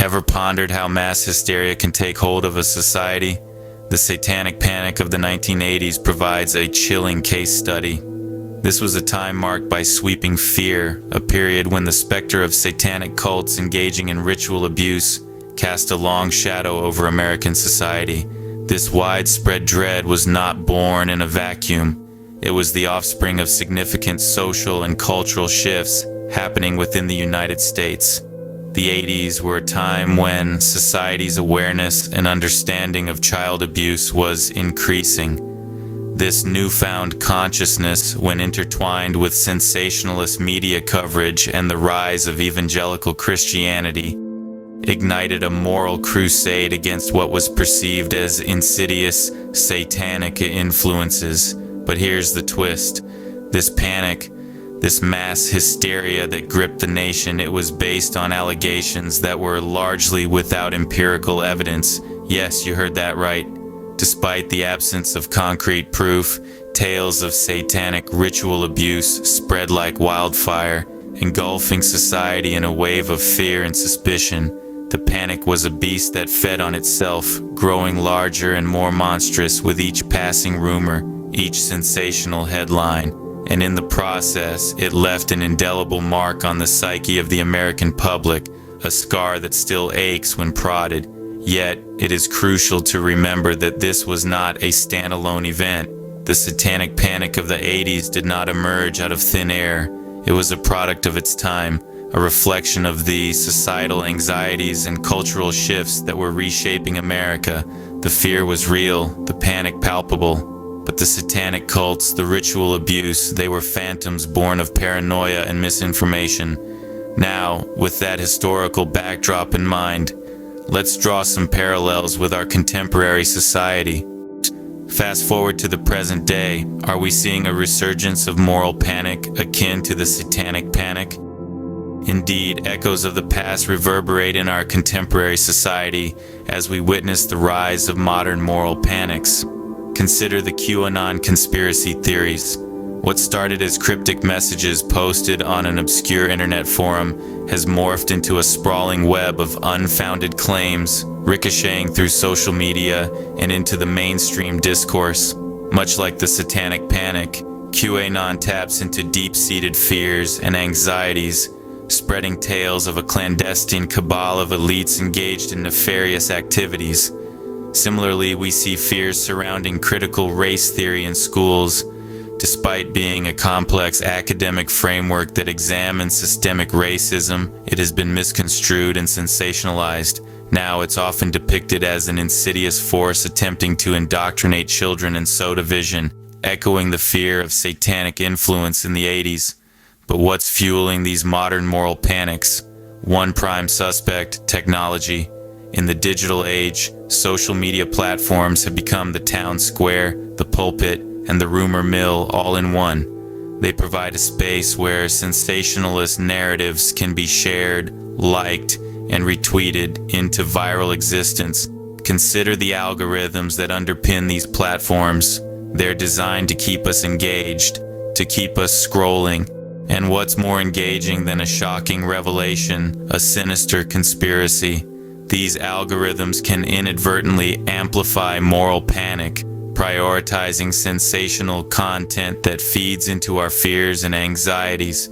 Ever pondered how mass hysteria can take hold of a society? The Satanic Panic of the 1980s provides a chilling case study. This was a time marked by sweeping fear, a period when the specter of satanic cults engaging in ritual abuse cast a long shadow over American society. This widespread dread was not born in a vacuum. It was the offspring of significant social and cultural shifts happening within the United States. The 80s were a time when society's awareness and understanding of child abuse was increasing. This newfound consciousness, when intertwined with sensationalist media coverage and the rise of evangelical Christianity, ignited a moral crusade against what was perceived as insidious, satanic influences. But here's the twist. This panic, this mass hysteria that gripped the nation, it was based on allegations that were largely without empirical evidence. Yes, you heard that right. Despite the absence of concrete proof, tales of satanic ritual abuse spread like wildfire, engulfing society in a wave of fear and suspicion. The panic was a beast that fed on itself, growing larger and more monstrous with each passing rumor, each sensational headline. And in the process, it left an indelible mark on the psyche of the American public, a scar that still aches when prodded. Yet, it is crucial to remember that this was not a standalone event. The Satanic Panic of the 80s did not emerge out of thin air. It was a product of its time, a reflection of the societal anxieties and cultural shifts that were reshaping America. The fear was real, the panic palpable. But the satanic cults, the ritual abuse, they were phantoms born of paranoia and misinformation. Now, with that historical backdrop in mind, let's draw some parallels with our contemporary society. Fast forward to the present day, are we seeing a resurgence of moral panic akin to the Satanic Panic? Indeed, echoes of the past reverberate in our contemporary society as we witness the rise of modern moral panics. Consider the QAnon conspiracy theories. What started as cryptic messages posted on an obscure internet forum has morphed into a sprawling web of unfounded claims, ricocheting through social media and into the mainstream discourse. Much like the Satanic Panic, QAnon taps into deep-seated fears and anxieties, spreading tales of a clandestine cabal of elites engaged in nefarious activities. Similarly, we see fears surrounding critical race theory in schools. Despite being a complex academic framework that examines systemic racism, it has been misconstrued and sensationalized. Now it's often depicted as an insidious force attempting to indoctrinate children and sow division, echoing the fear of satanic influence in the 80s. But what's fueling these modern moral panics? One prime suspect: technology. In the digital age, social media platforms have become the town square, the pulpit, and the rumor mill all in one. They provide a space where sensationalist narratives can be shared, liked, and retweeted into viral existence. Consider the algorithms that underpin these platforms. They're designed to keep us engaged, to keep us scrolling. And what's more engaging than a shocking revelation, a sinister conspiracy? These algorithms can inadvertently amplify moral panic, prioritizing sensational content that feeds into our fears and anxieties.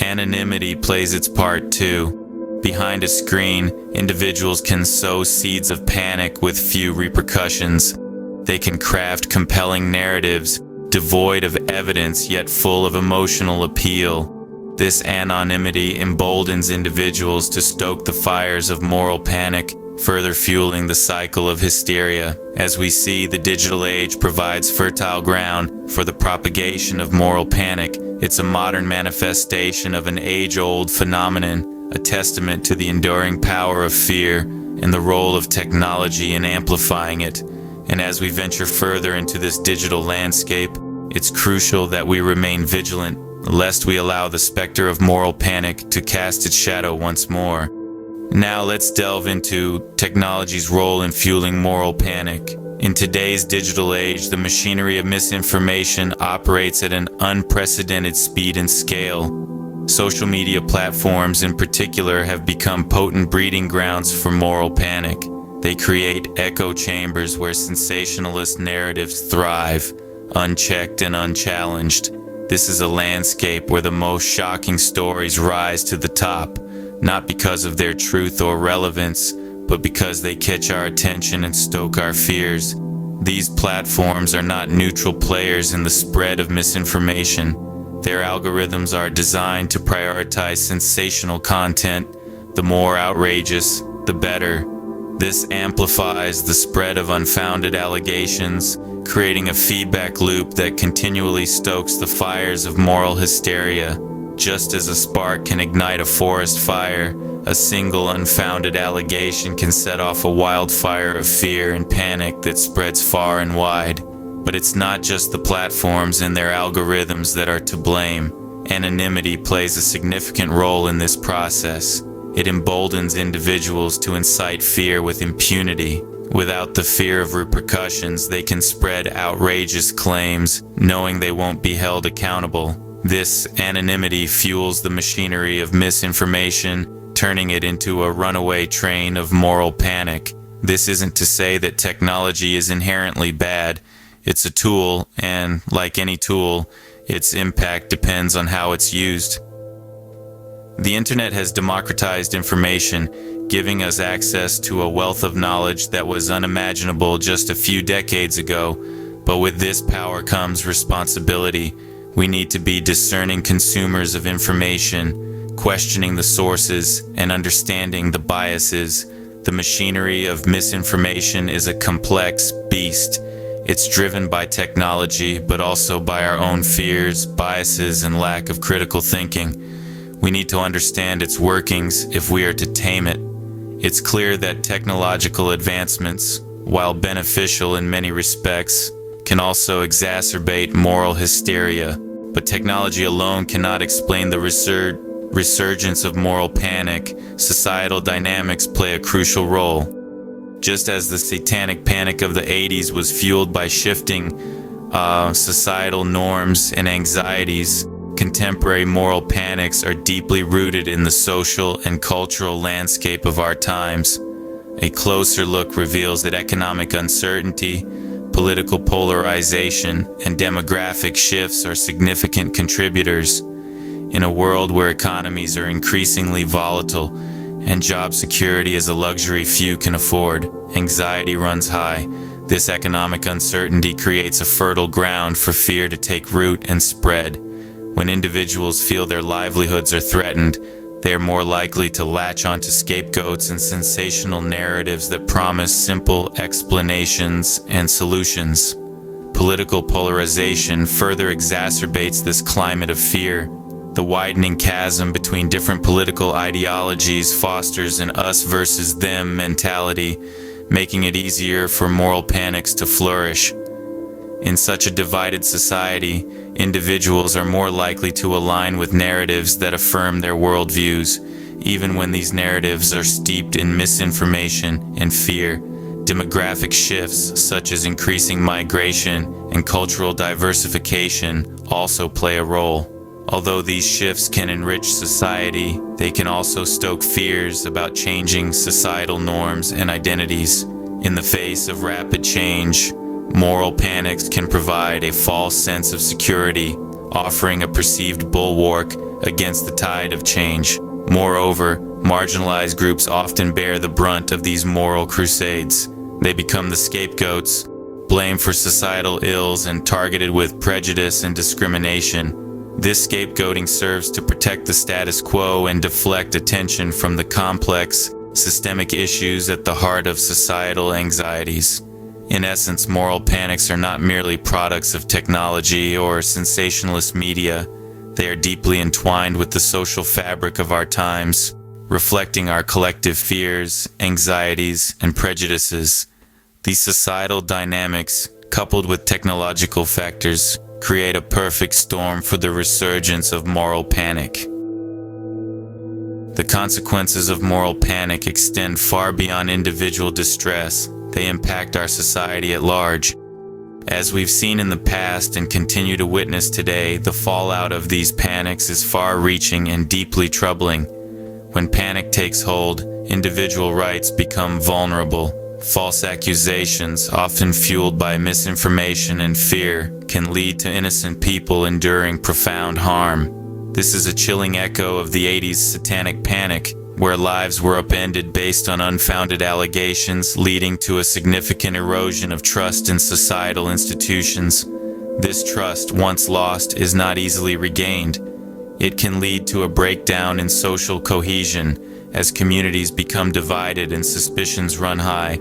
Anonymity plays its part too. Behind a screen, individuals can sow seeds of panic with few repercussions. They can craft compelling narratives, devoid of evidence yet full of emotional appeal. This anonymity emboldens individuals to stoke the fires of moral panic, further fueling the cycle of hysteria. As we see, the digital age provides fertile ground for the propagation of moral panic. It's a modern manifestation of an age-old phenomenon, a testament to the enduring power of fear and the role of technology in amplifying it. And as we venture further into this digital landscape, it's crucial that we remain vigilant, lest we allow the specter of moral panic to cast its shadow once more. Now let's delve into technology's role in fueling moral panic. In today's digital age, the machinery of misinformation operates at an unprecedented speed and scale. Social media platforms in particular have become potent breeding grounds for moral panic. They create echo chambers where sensationalist narratives thrive, unchecked and unchallenged. This is a landscape where the most shocking stories rise to the top, not because of their truth or relevance, but because they catch our attention and stoke our fears. These platforms are not neutral players in the spread of misinformation. Their algorithms are designed to prioritize sensational content. The more outrageous, the better. This amplifies the spread of unfounded allegations, creating a feedback loop that continually stokes the fires of moral hysteria. Just as a spark can ignite a forest fire, a single unfounded allegation can set off a wildfire of fear and panic that spreads far and wide. But it's not just the platforms and their algorithms that are to blame. Anonymity plays a significant role in this process. It emboldens individuals to incite fear with impunity. Without the fear of repercussions, they can spread outrageous claims, knowing they won't be held accountable. This anonymity fuels the machinery of misinformation, turning it into a runaway train of moral panic. This isn't to say that technology is inherently bad. It's a tool, and like any tool, its impact depends on how it's used. The internet has democratized information, giving us access to a wealth of knowledge that was unimaginable just a few decades ago. But with this power comes responsibility. We need to be discerning consumers of information, questioning the sources, and understanding the biases. The machinery of misinformation is a complex beast. It's driven by technology, but also by our own fears, biases, and lack of critical thinking. We need to understand its workings if we are to tame it. It's clear that technological advancements, while beneficial in many respects, can also exacerbate moral hysteria. But technology alone cannot explain the resurgence of moral panic. Societal dynamics play a crucial role. Just as the Satanic Panic of the 80s was fueled by shifting societal norms and anxieties, contemporary moral panics are deeply rooted in the social and cultural landscape of our times. A closer look reveals that economic uncertainty, political polarization, and demographic shifts are significant contributors. In a world where economies are increasingly volatile and job security is a luxury few can afford, anxiety runs high. This economic uncertainty creates a fertile ground for fear to take root and spread. When individuals feel their livelihoods are threatened, they are more likely to latch onto scapegoats and sensational narratives that promise simple explanations and solutions. Political polarization further exacerbates this climate of fear. The widening chasm between different political ideologies fosters an us versus them mentality, making it easier for moral panics to flourish. In such a divided society, individuals are more likely to align with narratives that affirm their worldviews, even when these narratives are steeped in misinformation and fear. Demographic shifts, such as increasing migration and cultural diversification, also play a role. Although these shifts can enrich society, they can also stoke fears about changing societal norms and identities. In the face of rapid change, moral panics can provide a false sense of security, offering a perceived bulwark against the tide of change. Moreover, marginalized groups often bear the brunt of these moral crusades. They become the scapegoats, blamed for societal ills and targeted with prejudice and discrimination. This scapegoating serves to protect the status quo and deflect attention from the complex, systemic issues at the heart of societal anxieties. In essence, moral panics are not merely products of technology or sensationalist media. They are deeply entwined with the social fabric of our times, reflecting our collective fears, anxieties, and prejudices. These societal dynamics, coupled with technological factors, create a perfect storm for the resurgence of moral panic. The consequences of moral panic extend far beyond individual distress. They impact our society at large. As we've seen in the past and continue to witness today, the fallout of these panics is far-reaching and deeply troubling. When panic takes hold, individual rights become vulnerable. False accusations, often fueled by misinformation and fear, can lead to innocent people enduring profound harm. This is a chilling echo of the 80s Satanic Panic, where lives were upended based on unfounded allegations, leading to a significant erosion of trust in societal institutions. This trust, once lost, is not easily regained. It can lead to a breakdown in social cohesion as communities become divided and suspicions run high.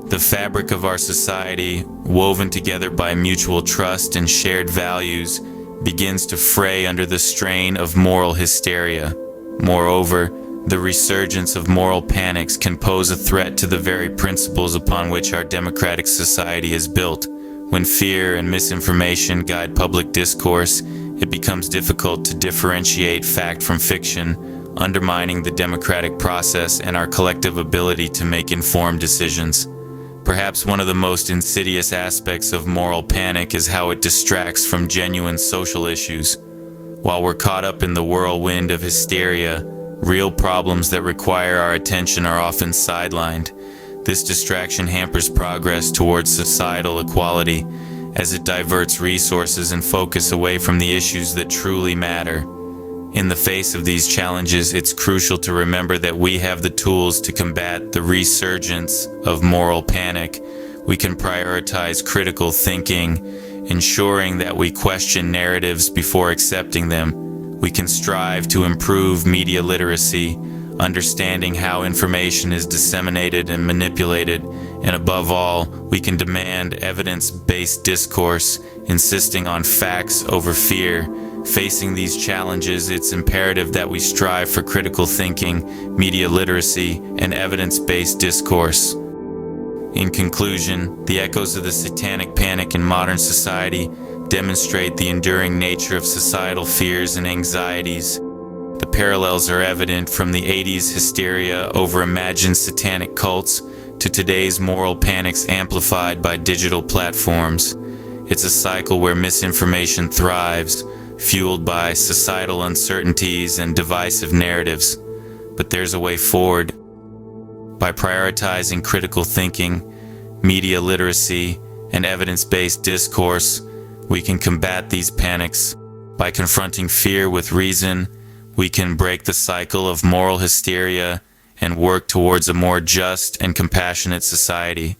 The fabric of our society, woven together by mutual trust and shared values, begins to fray under the strain of moral hysteria. Moreover, the resurgence of moral panics can pose a threat to the very principles upon which our democratic society is built. When fear and misinformation guide public discourse, it becomes difficult to differentiate fact from fiction, undermining the democratic process and our collective ability to make informed decisions. Perhaps one of the most insidious aspects of moral panic is how it distracts from genuine social issues. While we're caught up in the whirlwind of hysteria, real problems that require our attention are often sidelined. This distraction hampers progress towards societal equality, as it diverts resources and focus away from the issues that truly matter. In the face of these challenges, it's crucial to remember that we have the tools to combat the resurgence of moral panic. We can prioritize critical thinking, ensuring that we question narratives before accepting them. We can strive to improve media literacy, understanding how information is disseminated and manipulated, and above all, we can demand evidence-based discourse, insisting on facts over fear. Facing these challenges, it's imperative that we strive for critical thinking, media literacy, and evidence-based discourse. In conclusion, the echoes of the Satanic Panic in modern society demonstrate the enduring nature of societal fears and anxieties. The parallels are evident from the 80s hysteria over imagined satanic cults to today's moral panics amplified by digital platforms. It's a cycle where misinformation thrives, fueled by societal uncertainties and divisive narratives. But there's a way forward. By prioritizing critical thinking, media literacy, and evidence-based discourse, we can combat these panics. By confronting fear with reason, we can break the cycle of moral hysteria and work towards a more just and compassionate society.